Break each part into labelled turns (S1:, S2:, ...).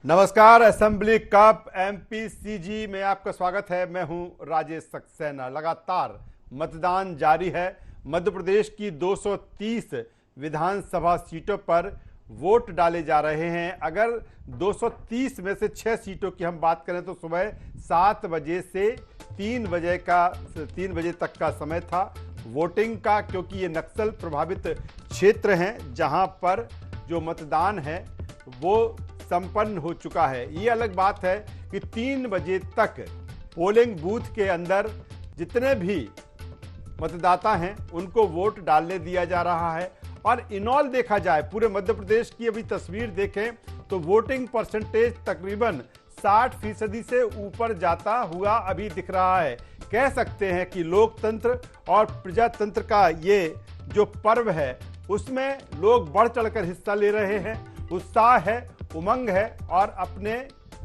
S1: नमस्कार। Assembly cup MPCG में आपका स्वागत है। मैं हूं राजेश सक्सेना। लगातार मतदान जारी है। मध्य प्रदेश की 230 विधानसभा सीटों पर वोट डाले जा रहे हैं। अगर 230 में से 6 सीटों की हम बात करें तो सुबह 7 बजे से 3 बजे तक का समय था वोटिंग का, क्योंकि ये नक्सल प्रभावित क्षेत्र हैं जहां पर जो मतदान है वो संपन्न हो चुका है। ये अलग बात है कि 3 बजे तक पोलिंग बूथ के अंदर जितने भी मतदाता हैं उनको वोट डालने दिया जा रहा है। और इनऑल देखा जाए पूरे मध्य प्रदेश की अभी तस्वीर देखें तो वोटिंग परसेंटेज तकरीबन 60% से ऊपर जाता हुआ अभी दिख रहा है। कह सकते हैं कि लोकतंत्र और प्रजातंत्र का ये जो पर्व है उसमें लोग बढ़ चढ़कर हिस्सा ले रहे हैं। उत्साह है, उमंग है और अपने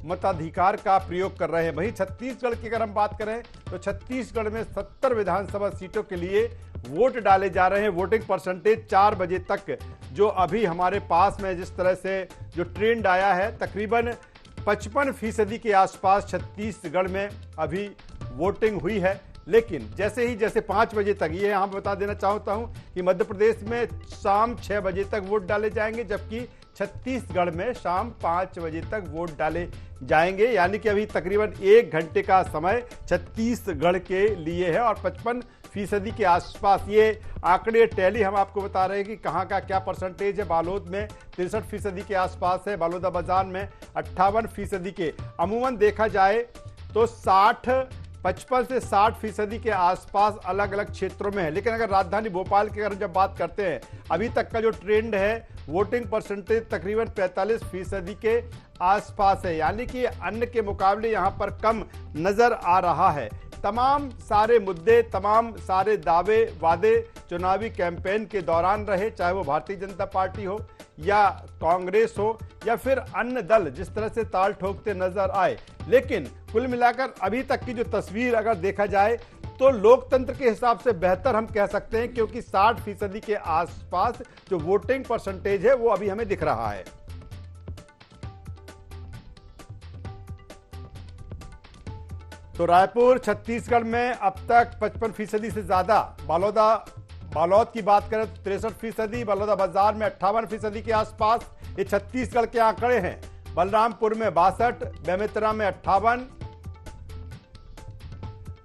S1: मताधिकार का प्रयोग कर रहे हैं। वहीं छत्तीसगढ़ की अगर हम बात करें तो छत्तीसगढ़ में 70 विधानसभा सीटों के लिए वोट डाले जा रहे हैं। वोटिंग परसेंटेज 4 बजे तक जो अभी हमारे पास में जिस तरह से जो ट्रेंड आया है तकरीबन 55% के आसपास छत्तीसगढ़ में अभी वोटिंग हुई है। लेकिन जैसे 5 बजे तक, ये यहाँ बता देना चाहता हूँ कि मध्य प्रदेश में शाम 6 बजे तक वोट डाले जाएंगे, जबकि छत्तीसगढ़ में शाम 5 बजे तक वोट डाले जाएंगे। यानी कि अभी तकरीबन 1 घंटे का समय छत्तीसगढ़ के लिए है और 55% के आसपास ये आंकड़े टैली हम आपको बता रहे हैं कि कहाँ का क्या परसेंटेज है। बालोद में 63% के आसपास है, बलौदाबाजार में 58% के। अमूमन देखा जाए तो 55 से 60% के आसपास अलग अलग क्षेत्रों में है। लेकिन अगर राजधानी भोपाल की अगर जब बात करते हैं, अभी तक का जो ट्रेंड है वोटिंग परसेंटेज तकरीबन 45% के आसपास है। यानी कि अन्य के मुकाबले यहाँ पर कम नजर आ रहा है। तमाम सारे मुद्दे, तमाम सारे दावे वादे चुनावी कैंपेन के दौरान रहे, चाहे वो भारतीय जनता पार्टी हो या कांग्रेस हो या फिर अन्य दल जिस तरह से ताल ठोकते नजर आए। लेकिन कुल मिलाकर अभी तक की जो तस्वीर अगर देखा जाए तो लोकतंत्र के हिसाब से बेहतर हम कह सकते हैं, क्योंकि 60% के आसपास जो वोटिंग परसेंटेज है वो अभी हमें दिख रहा है। तो रायपुर छत्तीसगढ़ में अब तक 55% से ज्यादा, बालोद की बात करें तो 63%, बलौदाबाजार में 58% के आसपास ये छत्तीसगढ़ के आंकड़े हैं। बलरामपुर में 62, बेमेतरा में 58,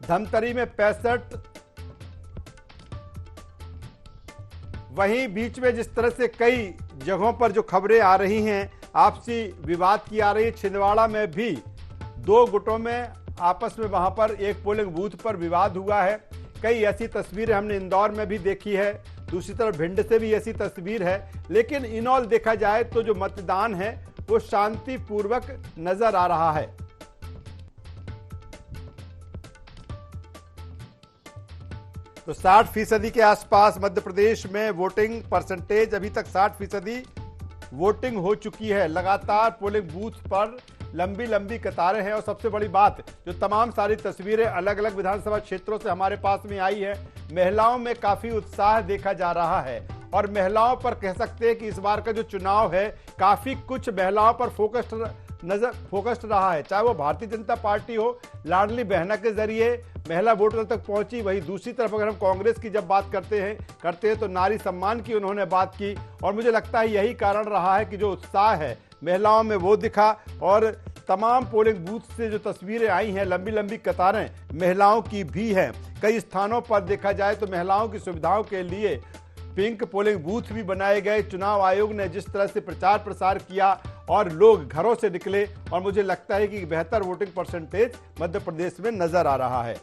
S1: धमतरी में 65। वहीं बीच में जिस तरह से कई जगहों पर जो खबरें आ रही हैं, आपसी विवाद की आ रही है। छिंदवाड़ा में भी 2 गुटों में आपस में वहां पर एक पोलिंग बूथ पर विवाद हुआ है। कई ऐसी तस्वीरें हमने इंदौर में भी देखी है, दूसरी तरफ भिंड से भी ऐसी तस्वीर है। लेकिन इनऑल देखा जाए तो जो मतदान है वो शांतिपूर्वक नजर आ रहा है। तो 60% के आसपास मध्य प्रदेश में वोटिंग परसेंटेज, अभी तक 60% वोटिंग हो चुकी है। लगातार पोलिंग बूथ पर लंबी लंबी कतारें हैं। और सबसे बड़ी बात, जो तमाम सारी तस्वीरें अलग अलग विधानसभा क्षेत्रों से हमारे पास में आई है, महिलाओं में काफी उत्साह देखा जा रहा है। और महिलाओं पर कह सकते हैं कि इस बार का जो चुनाव है काफी कुछ महिलाओं पर फोकस्ड रहा है। चाहे वो भारतीय जनता पार्टी हो, लाडली बहना के जरिए महिला वोटर तक पहुंची। वही दूसरी तरफ अगर हम कांग्रेस की जब बात करते हैं तो नारी सम्मान की उन्होंने बात की। और मुझे लगता है यही कारण रहा है कि जो उत्साह है महिलाओं में वो दिखा। और तमाम पोलिंग बूथ से जो तस्वीरें आई हैं, लंबी लंबी कतारें महिलाओं की भी हैं। कई स्थानों पर देखा जाए तो महिलाओं की सुविधाओं के लिए पिंक पोलिंग बूथ भी बनाए गए। चुनाव आयोग ने जिस तरह से प्रचार प्रसार किया और लोग घरों से निकले, और मुझे लगता है कि बेहतर वोटिंग परसेंटेज मध्य प्रदेश में नजर आ रहा है।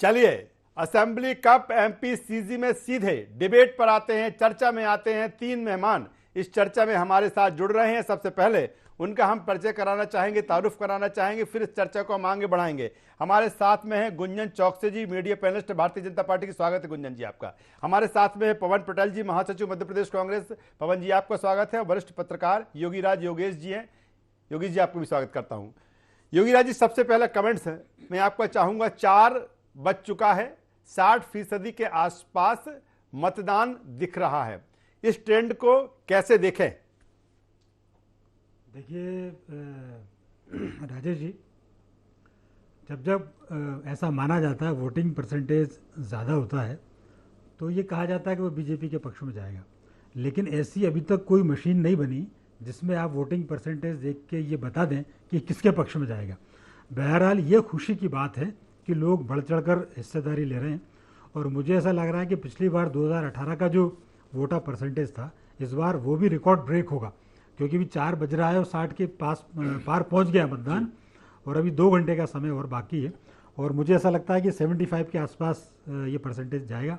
S1: चलिए असेंबली कप एमपीसीजी में सीधे डिबेट पर आते हैं, चर्चा में आते हैं। 3 मेहमान इस चर्चा में हमारे साथ जुड़ रहे हैं। सबसे पहले उनका हम परिचय कराना चाहेंगे, तारुफ कराना चाहेंगे, फिर इस चर्चा को हम आगे बढ़ाएंगे। हमारे साथ में है गुंजन चौकसे जी, media panelist Bharatiya Janata party की। स्वागत है गुंजन जी आपका। हमारे साथ में है पवन पटेल जी, महासचिव मध्य प्रदेश कांग्रेस। पवन जी आपका स्वागत है। वरिष्ठ पत्रकार योगीराज योगेश जी हैं। योगी जी आपको भी स्वागत करता हूं। योगीराज जी, सबसे पहला कमेंट्स है मैं आपका चाहूंगा, 4 बज चुका है, 60% के आसपास मतदान दिख रहा है। इस ट्रेंड को कैसे देखें?
S2: देखिए राजेश जी, जब ऐसा माना जाता है वोटिंग परसेंटेज ज़्यादा होता है तो ये कहा जाता है कि वो बीजेपी के पक्ष में जाएगा, लेकिन ऐसी अभी तक कोई मशीन नहीं बनी जिसमें आप वोटिंग परसेंटेज देख के ये बता दें कि किसके पक्ष में जाएगा। बहरहाल ये खुशी की बात है कि लोग बढ़ चढ़कर हिस्सेदारी ले रहे हैं और मुझे ऐसा लग रहा है कि पिछली बार 2018 का जो वोटर परसेंटेज था इस बार वो भी रिकॉर्ड ब्रेक होगा, क्योंकि अभी 4 बज रहा है और 60 के पार पहुंच गया मतदान और अभी 2 घंटे का समय और बाकी है और मुझे ऐसा लगता है कि 75 के आसपास ये परसेंटेज जाएगा।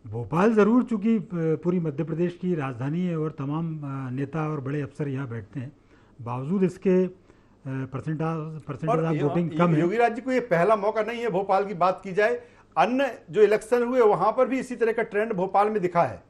S2: भोपाल ज़रूर, चूँकि पूरी मध्य प्रदेश की राजधानी है और तमाम नेता और बड़े अफसर यहाँ बैठते हैं, बावजूद इसके परसेंटेज ऑफ वोटिंग कम है।
S1: योगी राज जी को ये पहला मौका नहीं है। भोपाल की बात की जाए, अन्य जो इलेक्शन हुए वहां पर भी इसी तरह का ट्रेंड भोपाल में दिखा है।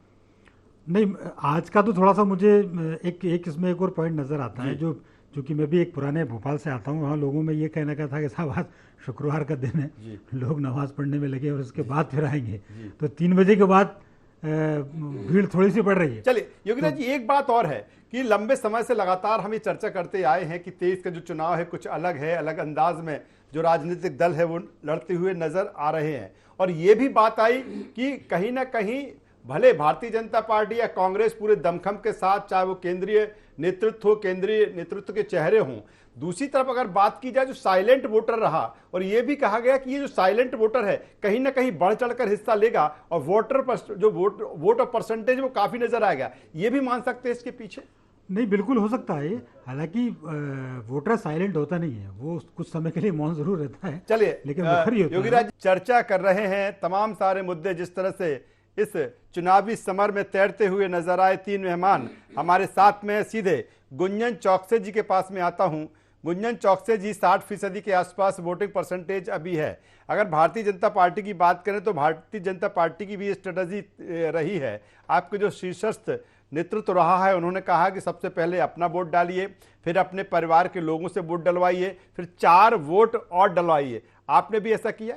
S2: नहीं, आज का तो थोड़ा सा मुझे एक इसमें एक और पॉइंट नज़र आता है, जो चूँकि मैं भी एक पुराने भोपाल से आता हूँ, वहाँ लोगों में ये कहने का था कि साहब आज शुक्रवार का दिन है, लोग नमाज पढ़ने में लगे और उसके बाद फिर आएंगे, तो 3 बजे के बाद भीड़ थोड़ी सी बढ़ रही है।
S1: चलिए योगी राज जी, एक बात और है कि लंबे समय से लगातार हम ये चर्चा करते आए हैं कि 23 का जो चुनाव है कुछ अलग है, अलग अंदाज में जो राजनीतिक दल है वो लड़ते हुए नजर आ रहे हैं और ये भी बात आई कि कहीं ना कहीं भले भारतीय जनता पार्टी या कांग्रेस पूरे दमखम के साथ, चाहे वो केंद्रीय नेतृत्व हो, केंद्रीय नेतृत्व के चेहरे हों, दूसरी तरफ अगर बात की जाए जो साइलेंट वोटर रहा और ये भी कहा गया कि ये जो साइलेंट वोटर है कहीं ना कहीं बढ़ चढ़कर हिस्सा लेगा और वोट ऑफ परसेंटेज वो काफी नजर आएगा, ये भी मान सकते हैं इसके पीछे?
S2: नहीं, बिल्कुल हो सकता है। हालांकि वोटर साइलेंट होता नहीं है, वो कुछ समय के लिए मौन जरूर रहता है।
S1: चलिए,
S2: लेकिन
S1: योगी राज चर्चा कर रहे हैं तमाम सारे मुद्दे, जिस तरह से इस चुनावी समर में तैरते हुए नजर आए 3 मेहमान हमारे साथ में। सीधे गुंजन चौकसे जी के पास में आता हूं। गुंजन चौकसे जी, 60% के आसपास वोटिंग परसेंटेज अभी है। अगर भारतीय जनता पार्टी की बात करें तो भारतीय जनता पार्टी की भी स्ट्रेटजी रही है, आपके जो शीर्षस्थ नेतृत्व रहा है उन्होंने कहा कि सबसे पहले अपना वोट डालिए, फिर अपने परिवार के लोगों से वोट डलवाइए, फिर 4 वोट और डलवाइए। आपने भी ऐसा किया?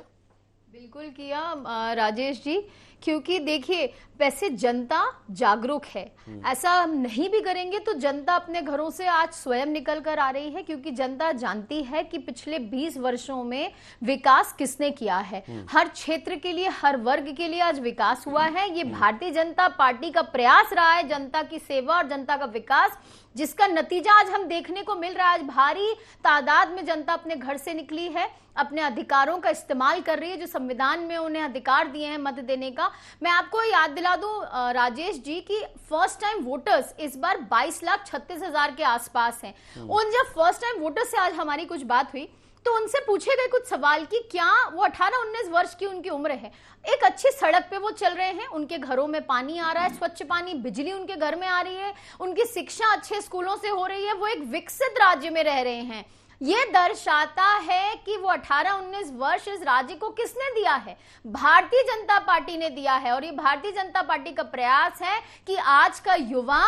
S3: बिल्कुल किया राजेश जी, क्योंकि देखिए वैसे जनता जागरूक है, ऐसा हम नहीं भी करेंगे तो जनता अपने घरों से आज स्वयं निकल कर आ रही है, क्योंकि जनता जानती है कि पिछले 20 वर्षों में विकास किसने किया है। हर क्षेत्र के लिए, हर वर्ग के लिए आज विकास हुआ है। ये भारतीय जनता पार्टी का प्रयास रहा है, जनता की सेवा और जनता का विकास, जिसका नतीजा आज हम देखने को मिल रहा है। आज भारी तादाद में जनता अपने घर से निकली है, अपने अधिकारों का इस्तेमाल कर रही है, जो संविधान में उन्हें अधिकार दिए हैं मत देने का। मैं आपको याद दिला दूं राजेश जी कि फर्स्ट टाइम वोटर्स इस बार 22,36,000 के आसपास हैं। उन जब फर्स्ट टाइम वोटर्स से आज हमारी कुछ बात हुई तो उनसे पूछे गए कुछ सवाल कि क्या वो 18-19 वर्ष की उनकी उम्र है, एक अच्छी सड़क पे वो चल रहे हैं, उनके घरों में पानी आ रहा है, स्वच्छ पानी, बिजली उनके घर में आ रही है, उनकी शिक्षा अच्छे स्कूलों से हो रही है, वो एक विकसित राज्य में रह रहे हैं। ये दर्शाता है कि वो 18-19 वर्ष इस राज्य को किसने दिया है? भारतीय जनता पार्टी ने दिया है। और ये भारतीय जनता पार्टी का प्रयास है कि आज का युवा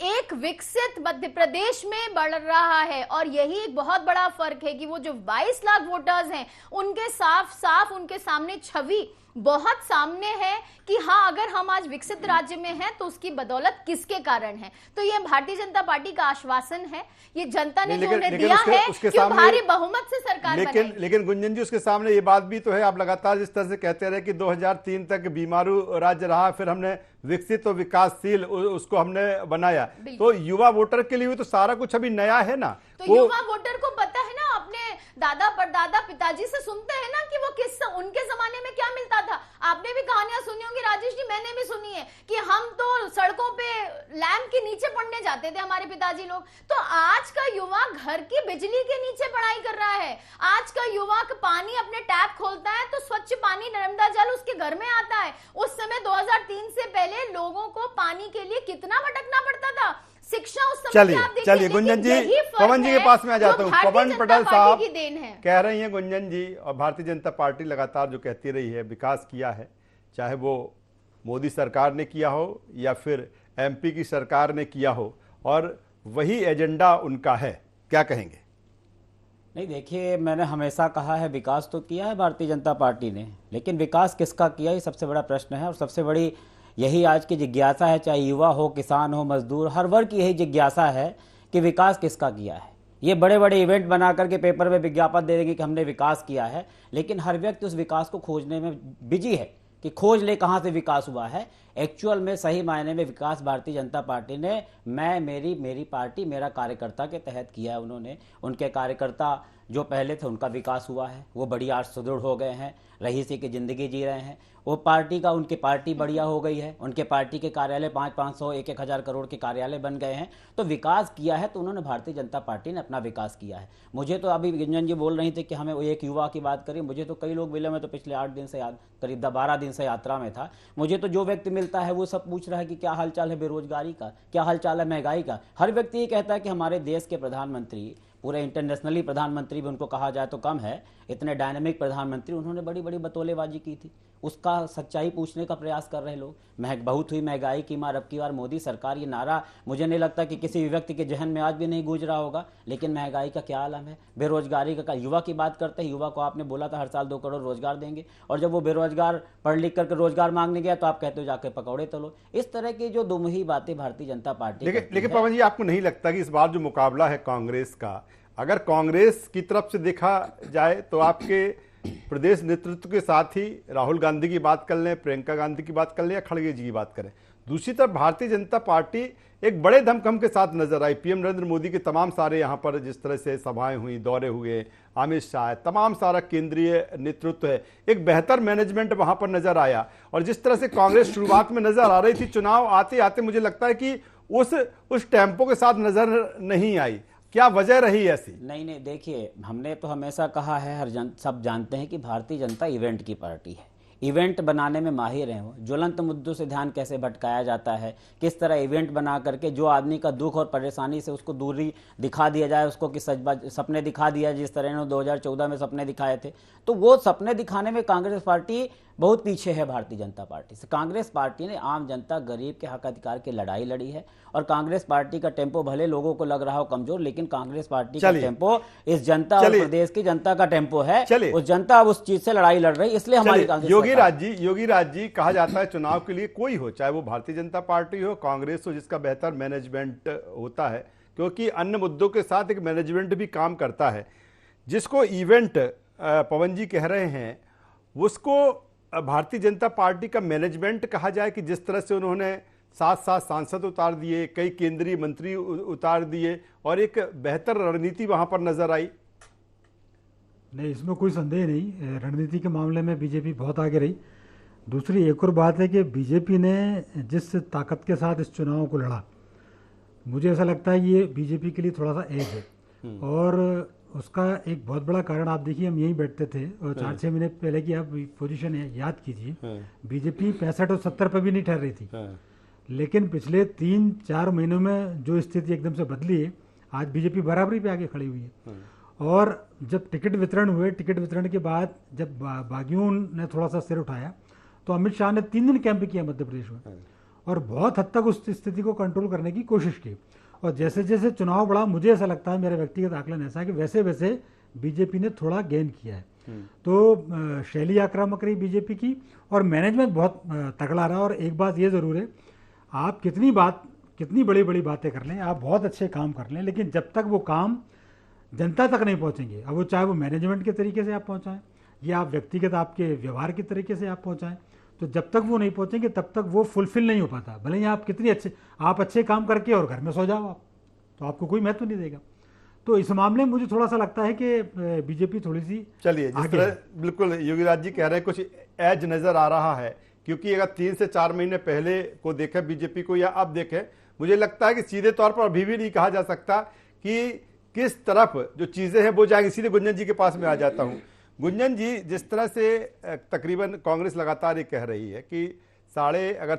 S3: एक विकसित मध्य प्रदेश में बढ़ रहा है। और यही एक बहुत बड़ा फर्क है कि वो जो 22 लाख वोटर्स हैं उनके साफ साफ उनके सामने छवि बहुत सामने है कि हाँ, अगर हम आज विकसित राज्य में हैं तो उसकी बदौलत किसके कारण है। तो ये भारतीय जनता पार्टी का आश्वासन है, ये जनता ने जो उन्हें दिया है कि भारी बहुमत से सरकार बनेगी।
S1: लेकिन गुंजन जी, उसके सामने ये बात भी तो है, आप लगातार जिस तरह से कहते रहे कि 2003 तक बीमारू राज्य रहा, फिर हमने विकसित और विकासशील उसको हमने बनाया, तो युवा वोटर के लिए तो सारा कुछ अभी नया है ना।
S3: तो युवा वोटर को पता है ना, अपने दादा परदादा पिताजी से सुनते हैं ना कि वो उनके जमाने में क्या मिलता था। आपने भी कहानियां सुनी होंगी राजेश जी, मैंने भी सुनी है कि हम तो सड़कों पे लैंप के नीचे पढ़ने जाते थे हमारे पिताजी लोग। तो आज का युवा घर की बिजली के नीचे पढ़ाई कर रहा है। आज का युवा पानी अपने टैप खोलता है तो स्वच्छ पानी, नर्मदा जल उसके घर में आता है। उस समय 2003 से पहले लोगों को पानी के लिए कितना भटकना पड़ता था। शिक्षा उस समय
S1: चलिए गुंजन जी, पवन जी के पास में आ जाता हूँ। पवन पटेल साहब कह रही हैं, गुंजन जी, और भारतीय जनता पार्टी लगातार जो कहती रही है विकास किया है, चाहे वो मोदी सरकार ने किया हो या फिर एमपी की सरकार ने किया हो, और वही एजेंडा उनका है, क्या कहेंगे?
S4: नहीं, देखिए, मैंने हमेशा कहा है विकास तो किया है भारतीय जनता पार्टी ने, लेकिन विकास किसका किया ये सबसे बड़ा प्रश्न है। और सबसे बड़ी यही आज की जिज्ञासा है, चाहे युवा हो, किसान हो, मजदूर, हर वर्ग की यही जिज्ञासा है कि विकास किसका किया है। ये बड़े बड़े इवेंट बना करके पेपर में विज्ञापन दे देंगे कि हमने विकास किया है, लेकिन हर व्यक्ति उस विकास को खोजने में बिजी है कि खोज ले कहाँ से विकास हुआ है। एक्चुअल में सही मायने में विकास भारतीय जनता पार्टी ने मेरी पार्टी मेरा कार्यकर्ता के तहत किया है। उन्होंने, उनके कार्यकर्ता जो पहले थे उनका विकास हुआ है, वो बढ़िया आज सुदृढ़ हो गए हैं, रईसी की ज़िंदगी जी रहे हैं। वो पार्टी का, उनकी पार्टी बढ़िया हो गई है, उनके पार्टी के कार्यालय 500 1 हज़ार करोड़ के कार्यालय बन गए हैं। तो विकास किया है, तो उन्होंने, भारतीय जनता पार्टी ने अपना विकास किया है। मुझे तो अभी गुंजन जी बोल रही थी कि हमें एक युवा की बात करें, मुझे तो कई लोग मिले, मैं तो पिछले 8 दिन से करीब 12 दिन से यात्रा में था। मुझे तो जो व्यक्ति मिलता है वो सब पूछ रहा है कि क्या हालचाल है बेरोजगारी का, क्या हालचाल है महंगाई का। हर व्यक्ति ये कहता है कि हमारे देश के प्रधानमंत्री, पूरे इंटरनेशनली प्रधानमंत्री भी उनको कहा जाए तो कम है, इतने डायनेमिक प्रधानमंत्री, उन्होंने बड़ी बड़ी बतौलेबाजी की थी। उसका सच्चाई पूछने का प्रयास कर रहे लोग। बहुत हुई महंगाई की मार, अब की बार मोदी सरकार, ये नारा मुझे नहीं लगता कि किसी भी व्यक्ति के जहन में आज भी नहीं गूंज रहा होगा। लेकिन महंगाई का क्या आलम है, बेरोजगारी का। युवा की बात करते हैं, युवा को आपने बोला था हर साल 2 करोड़ रोजगार देंगे, और जब वो बेरोजगार पढ़ लिख करके रोजगार मांगने गया तो आप कहते हो जाके पकौड़े तलो। इस तरह की जो दुमही बातें भारतीय जनता पार्टी,
S1: लेकिन पवन जी, आपको नहीं लगता कि इस बार जो मुकाबला है कांग्रेस का, अगर कांग्रेस की तरफ से देखा जाए तो आपके प्रदेश नेतृत्व के साथ ही राहुल गांधी की बात कर लें, प्रियंका गांधी की बात कर लें या खड़गे जी की बात करें, दूसरी तरफ भारतीय जनता पार्टी एक बड़े धमखम के साथ नजर आई। पीएम नरेंद्र मोदी के तमाम सारे यहाँ पर जिस तरह से सभाएं हुई, दौरे हुए, अमित शाह, तमाम सारा केंद्रीय नेतृत्व है, एक बेहतर मैनेजमेंट वहां पर नजर आया। और जिस तरह से कांग्रेस शुरुआत में नजर आ रही थी, चुनाव आते आते मुझे लगता है कि उस टेम्पो के साथ नजर नहीं आई। क्या वजह रही ऐसी?
S4: नहीं, देखिए, हमने तो हमेशा कहा है, सब जानते हैं कि भारतीय जनता इवेंट की पार्टी है। इवेंट बनाने में माहिर हैं वो। ज्वलंत मुद्दों से ध्यान कैसे भटकाया जाता है, किस तरह इवेंट बना करके जो आदमी का दुख और परेशानी से उसको दूरी दिखा दिया जाए, उसको कि सपने दिखा दिया, जिस तरह इन्होंने 2014 में सपने दिखाए थे। तो वो सपने दिखाने में कांग्रेस पार्टी बहुत पीछे है भारतीय जनता पार्टी से। कांग्रेस पार्टी ने आम जनता, गरीब के हक अधिकार की लड़ाई लड़ी है। और कांग्रेस पार्टी का टेम्पो भले लोगों को लग रहा हो कमजोर, लेकिन कांग्रेस पार्टी का टेम्पो इस जनता और प्रदेश की जनता का टेम्पो है। उस जनता अब उस चीज से लड़ाई लड़ रही, इसलिए हमारी कांग्रेस।
S1: योगी राज जी, कहा जाता है चुनाव के लिए कोई हो, चाहे वो भारतीय जनता पार्टी हो, कांग्रेस हो, जिसका बेहतर मैनेजमेंट होता है, क्योंकि अन्य मुद्दों के साथ एक मैनेजमेंट भी काम करता है। जिसको इवेंट पवन जी कह रहे हैं, उसको भारतीय जनता पार्टी का मैनेजमेंट कहा जाए कि जिस तरह से उन्होंने 7 सांसद उतार दिए, कई केंद्रीय मंत्री उतार दिए और एक बेहतर रणनीति वहां पर नजर आई।
S2: नहीं, इसमें कोई संदेह नहीं, रणनीति के मामले में बीजेपी बहुत आगे रही। दूसरी एक और बात है कि बीजेपी ने जिस ताकत के साथ इस चुनाव को लड़ा, मुझे ऐसा लगता है कि ये बीजेपी के लिए थोड़ा सा एज है। और उसका एक बहुत बड़ा कारण, आप देखिए, हम यहीं बैठते थे और 4-6 महीने पहले की आप पोजीशन है, याद कीजिए, बीजेपी 65 और 70 पर भी नहीं ठहर रही थी। लेकिन पिछले 3-4 महीनों में जो स्थिति एकदम से बदली है, आज बीजेपी बराबरी पे आगे खड़ी हुई है। और जब टिकट वितरण हुए, टिकट वितरण के बाद जब बागियों ने थोड़ा सा सिर उठाया, तो अमित शाह ने 3 दिन कैंप किया मध्य प्रदेश में और बहुत हद तक उस स्थिति को कंट्रोल करने की कोशिश की। और जैसे जैसे चुनाव बढ़ा, मुझे ऐसा लगता है, मेरा व्यक्तिगत आकलन ऐसा है कि वैसे वैसे बीजेपी ने थोड़ा गेन किया है। तो शैली आक्रामक रही बीजेपी की और मैनेजमेंट बहुत तगड़ा रहा। और एक बात ये ज़रूर है, आप कितनी बड़ी बड़ी बातें कर लें, आप बहुत अच्छे काम कर लें, लेकिन जब तक वो काम जनता तक नहीं पहुंचेंगे, अब वो चाहे वो मैनेजमेंट के तरीके से आप पहुंचाएं या आप व्यक्तिगत आपके व्यवहार के तरीके से आप पहुंचाएं, तो जब तक वो नहीं पहुंचेंगे तब तक वो फुलफिल नहीं हो पाता। भले ही आप कितनी अच्छे काम करके और घर में सो जाओ आप, तो आपको कोई महत्व नहीं देगा। तो इस मामले में मुझे थोड़ा सा लगता है कि बीजेपी थोड़ी सी,
S1: चलिए, जिस तरह बिल्कुल योगी राज जी कह रहे हैं, कुछ एज नजर आ रहा है। क्योंकि अगर 3 से 4 महीने पहले को देखें बीजेपी को या अब देखें, मुझे लगता है कि सीधे तौर पर अभी भी नहीं कहा जा सकता कि किस तरफ जो चीजें हैं वो जाएंगी। सीधे गुंजन जी के पास में आ जाता हूं। गुंजन जी, जिस तरह से तकरीबन कांग्रेस लगातार ये कह रही है कि अगर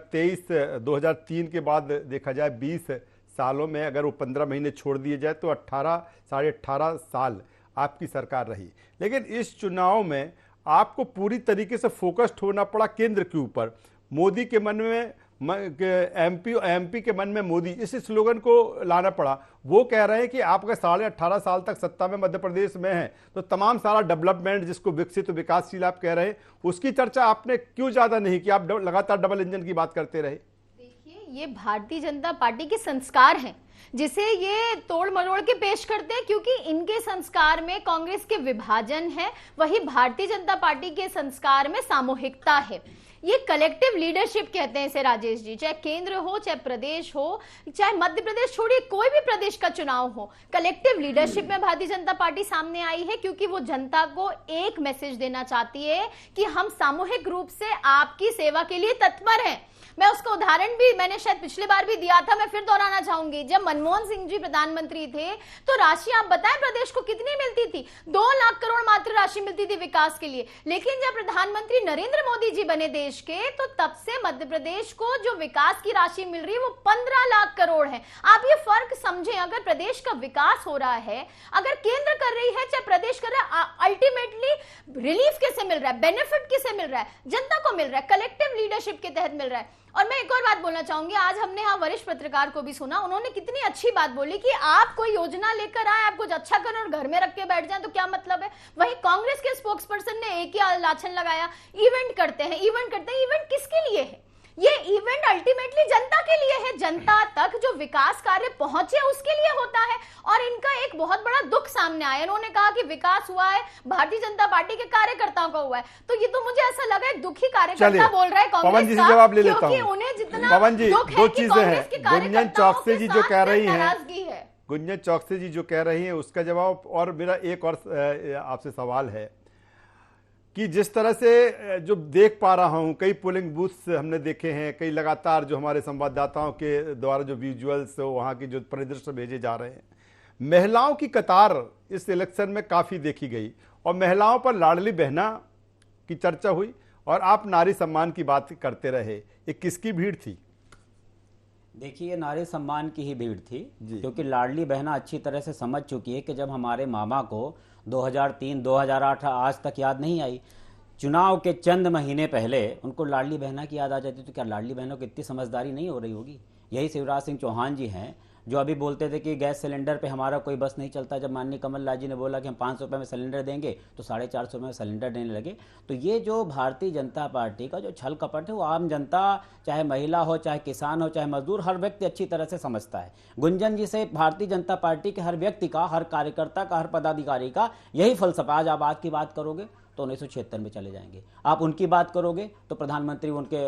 S1: 2003 के बाद देखा जाए 20 सालों में अगर वो 15 महीने छोड़ दिए जाए तो 18 साल आपकी सरकार रही। लेकिन इस चुनाव में आपको पूरी तरीके से फोकस्ड होना पड़ा केंद्र के ऊपर। मोदी के मन में एमपी के मन में मोदी, इस स्लोगन को लाना पड़ा। वो कह रहे हैं कि आप अगर 18.5 साल तक सत्ता में मध्य प्रदेश में हैं तो तमाम सारा डेवलपमेंट जिसको विकसित विकासशील आप कह रहे हैं उसकी चर्चा आपने क्यों ज्यादा नहीं की, आप लगातार डबल इंजन की बात करते रहे।
S3: देखिए, ये भारतीय जनता पार्टी के संस्कार हैं जिसे ये तोड़ मरोड़ के पेश करते हैं, क्योंकि इनके संस्कार में कांग्रेस के विभाजन है, वही भारतीय जनता पार्टी के संस्कार में सामूहिकता है। ये कलेक्टिव लीडरशिप कहते हैं इसे राजेश जी, चाहे केंद्र हो, चाहे प्रदेश हो, चाहे मध्य प्रदेश छोड़िए कोई भी प्रदेश का चुनाव हो, कलेक्टिव लीडरशिप में भारतीय जनता पार्टी सामने आई है, क्योंकि वो जनता को एक मैसेज देना चाहती है कि हम सामूहिक रूप से आपकी सेवा के लिए तत्पर हैं। मैं उसका उदाहरण भी मैंने शायद पिछले बार भी दिया था, मैं फिर दोहराना चाहूंगी। जब मनमोहन सिंह जी प्रधानमंत्री थे तो राशि आप बताएं प्रदेश को कितनी मिलती थी? 2 लाख करोड़ मात्र राशि मिलती थी विकास के लिए। लेकिन जब प्रधानमंत्री नरेंद्र मोदी जी बने देश के, तो तब से मध्य प्रदेश को जो विकास की राशि मिल रही है वो 15 लाख करोड़ है। आप ये फर्क समझें, अगर प्रदेश का विकास हो रहा है, अगर केंद्र कर रही है चाहे प्रदेश कर रहा है, अल्टीमेटली रिलीफ किसे मिल रहा है, बेनिफिट किसे मिल रहा है? जनता को मिल रहा है, कलेक्टिव लीडरशिप के तहत मिल रहा है। और मैं एक और बात बोलना चाहूंगी, आज हमने यहाँ वरिष्ठ पत्रकार को भी सुना, उन्होंने कितनी अच्छी बात बोली कि आप कोई योजना लेकर आए, आप कुछ अच्छा करें और घर में रख के बैठ जाएं तो क्या मतलब है। वहीं कांग्रेस के स्पोक्स पर्सन ने एक ही लाछन लगाया, इवेंट करते हैं, इवेंट करते हैं। इवेंट किसके लिए है? ये इवेंट अल्टीमेटली जनता के लिए है, जनता तक जो विकास कार्य पहुंचे उसके लिए होता है। और इनका एक बहुत बड़ा दुख सामने आया, इन्होंने कहा कि विकास हुआ है भारतीय जनता पार्टी के कार्यकर्ताओं का हुआ है, तो ये तो मुझे ऐसा लगा एक दुखी कार्यकर्ता बोल रहा है कांग्रेस
S1: पवन जी से जवाब ले लेता हूं।
S3: उन्हें जितना
S1: पवन जी,
S3: दुख है
S1: दो
S3: कि
S1: चीजें हैं,
S3: कांग्रेस के
S1: गुंजन चौकसी जी जो कह रही हैं,
S3: नाराजगी है।
S1: गुंजन चौकसी जी जो कह रही हैं उसका जवाब, और मेरा एक और आपसे सवाल है कि जिस तरह से जो देख पा रहा हूं, कई पोलिंग बूथ्स हमने देखे हैं, कई लगातार जो हमारे संवाददाताओं के द्वारा जो विजुअल्स वहां के जो परिदृश्य भेजे जा रहे हैं, महिलाओं की कतार इस इलेक्शन में काफ़ी देखी गई और महिलाओं पर लाडली बहना की चर्चा हुई और आप नारी सम्मान की बात करते रहे। ये किसकी भीड़ थी?
S4: देखिए, नारी सम्मान की ही भीड़ थी, क्योंकि लाडली बहना अच्छी तरह से समझ चुकी है कि जब हमारे मामा को 2003, 2008 आज तक याद नहीं आई, चुनाव के चंद महीने पहले उनको लाडली बहना की याद आ जाती, तो क्या लाडली बहनों की इतनी समझदारी नहीं हो रही होगी? यही शिवराज सिंह चौहान जी हैं जो अभी बोलते थे कि गैस सिलेंडर पे हमारा कोई बस नहीं चलता। जब माननीय कमलनाथ जी ने बोला कि हम 500 रुपये में सिलेंडर देंगे तो 450 रुपये में सिलेंडर देने लगे। तो ये जो भारतीय जनता पार्टी का जो छल कपट है वो आम जनता, चाहे महिला हो, चाहे किसान हो, चाहे मजदूर, हर व्यक्ति अच्छी तरह से समझता है। गुंजन जी से भारतीय जनता पार्टी के हर व्यक्ति का, हर कार्यकर्ता का, हर पदाधिकारी का यही फलसफा। आज आप आज की बात करोगे तो 1976 में चले जाएंगे, आप उनकी बात करोगे तो प्रधानमंत्री उनके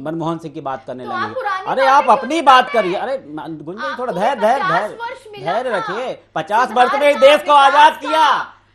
S4: मनमोहन सिंह की बात करने लगेंगे। अरे आप अपनी बात करिए। अरे गुंजन, थोड़ा धैर्य रखिए। 50 वर्ष में देश को आजाद किया,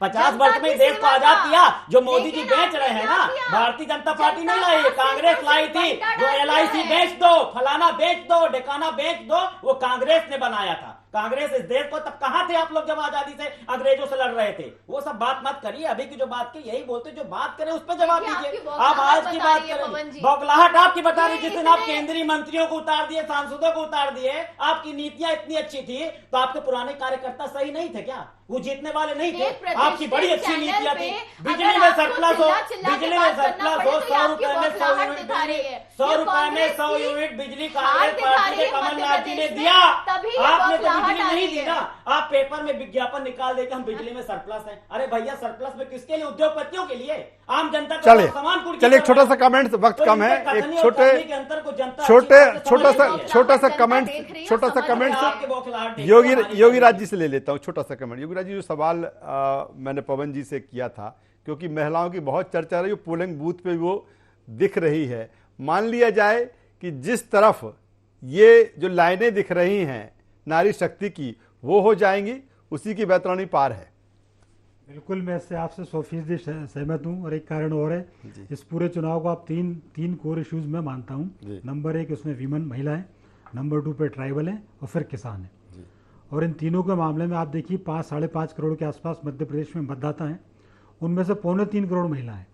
S4: 50 वर्ष में देश को आजाद किया। जो मोदी जी बेच रहे हैं ना, भारतीय जनता पार्टी नहीं लाई, कांग्रेस लाई थी। जो LIC बेच दो, फलाना बेच दो, ढेकाना बेच दो, वो कांग्रेस ने बनाया था। कांग्रेस इस देश को, तब कहां थे आप लोग जब आजादी से अंग्रेजों से लड़ रहे थे? वो सब बात मत करिए। अभी की जो बात की, यही बोलते जो बात करें उस पर जवाब दीजिए। आप आज की बात करें, बौखलाहट आपकी बता रही। जिस दिन आप केंद्रीय मंत्रियों को उतार दिए, सांसदों को उतार दिए, आपकी नीतियां इतनी अच्छी थी, तो आपके पुराने कार्यकर्ता सही नहीं थे क्या? वो जीतने वाले नहीं थे? आपकी बड़ी अच्छी नीतियां थी। बिजली में सरप्लस हो, बिजली में सरप्लस हो, 100 रुपए में 100 यूनिट बिजली, 100 रुपए में 100 यूनिट बिजली कांग्रेस पार्टी के कमलनाथ जी ने दिया। आपने तो बिजली नहीं दी ना। आप पेपर में विज्ञापन निकाल देते हम बिजली में सरप्लस है। अरे भैया, सरप्लस में किसके लिए? उद्योगपतियों के लिए, आम जनता को सामान।
S1: चलिए एक छोटा सा कमेंट, वक्त कम है, एक छोटा सा कमेंट योगी राज जी से ले लेता हूं। छोटा सा कमेंट योगी राज जी, जो सवाल मैंने पवन जी से किया था, क्योंकि महिलाओं की बहुत चर्चा रही, पोलिंग बूथ पे वो दिख रही है। मान लिया जाए कि जिस तरफ ये जो लाइनें दिख रही हैं नारी शक्ति की, वो हो जाएंगी, उसी की बैतरणी पार है।
S2: बिल्कुल, मैं इससे आपसे 100% सहमत हूँ। और एक कारण और है, इस पूरे चुनाव को आप तीन कोर इश्यूज में मानता हूँ। नंबर 1 उसमें वीमन, महिलाएं, नंबर 2 पे ट्राइबल हैं और फिर किसान हैं। और इन तीनों के मामले में आप देखिए 5-5.5 करोड़ के आसपास मध्य प्रदेश में मतदाता हैं, उनमें से 2.25 करोड़ महिला हैं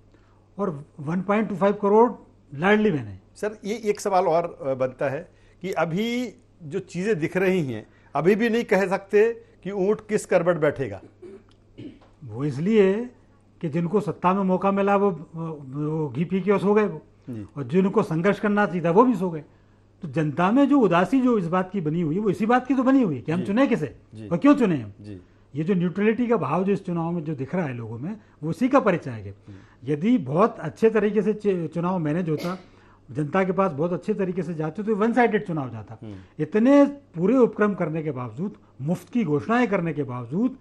S2: और 1.25 करोड़ लाडली बहन हैं।
S1: सर, ये एक सवाल और बनता है कि अभी जो चीज़ें दिख रही हैं, अभी भी नहीं कह सकते कि ऊंट किस करवट बैठेगा।
S2: वो इसलिए कि जिनको सत्ता में मौका मिला वो घी पी के सो गए वो, और जिनको संघर्ष करना चाहिए था वो भी सो गए। तो जनता में जो उदासी जो इस बात की बनी हुई है वो इसी बात की तो बनी हुई है कि हम चुने किसे और क्यों चुने हम।
S1: जी
S2: ये जो न्यूट्रलिटी का भाव जो इस चुनाव में जो दिख रहा है लोगों में, वो उसी का परिचय है। यदि बहुत अच्छे तरीके से चुनाव मैनेज होता, जनता के पास बहुत अच्छे तरीके से जाते, तो वन साइडेड चुनाव जाता। इतने पूरे उपक्रम करने के बावजूद, मुफ्त की घोषणाएं करने के बावजूद,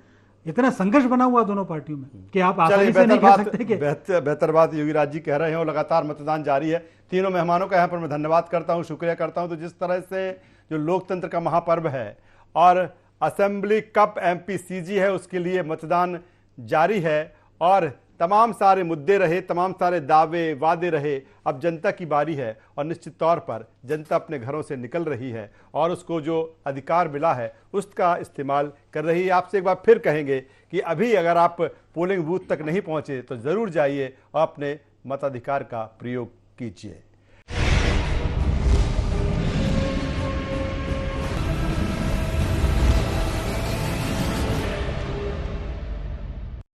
S2: इतना संघर्ष बना हुआ दोनों पार्टियों में कि आप आसानी से नहीं कह सकते कि
S1: बेहतर बात योगीराज जी कह रहे हैं और लगातार मतदान जारी है। तीनों मेहमानों का यहाँ पर मैं धन्यवाद करता हूँ, शुक्रिया करता हूँ। तो जिस तरह से जो लोकतंत्र का महापर्व है और असेंबली कप एमपीसीजी है, उसके लिए मतदान जारी है और तमाम सारे मुद्दे रहे, तमाम सारे दावे वादे रहे। अब जनता की बारी है और निश्चित तौर पर जनता अपने घरों से निकल रही है और उसको जो अधिकार मिला है उसका इस्तेमाल कर रही है। आपसे एक बार फिर कहेंगे कि अभी अगर आप पोलिंग बूथ तक नहीं पहुंचे तो ज़रूर जाइए और अपने मताधिकार का प्रयोग कीजिए।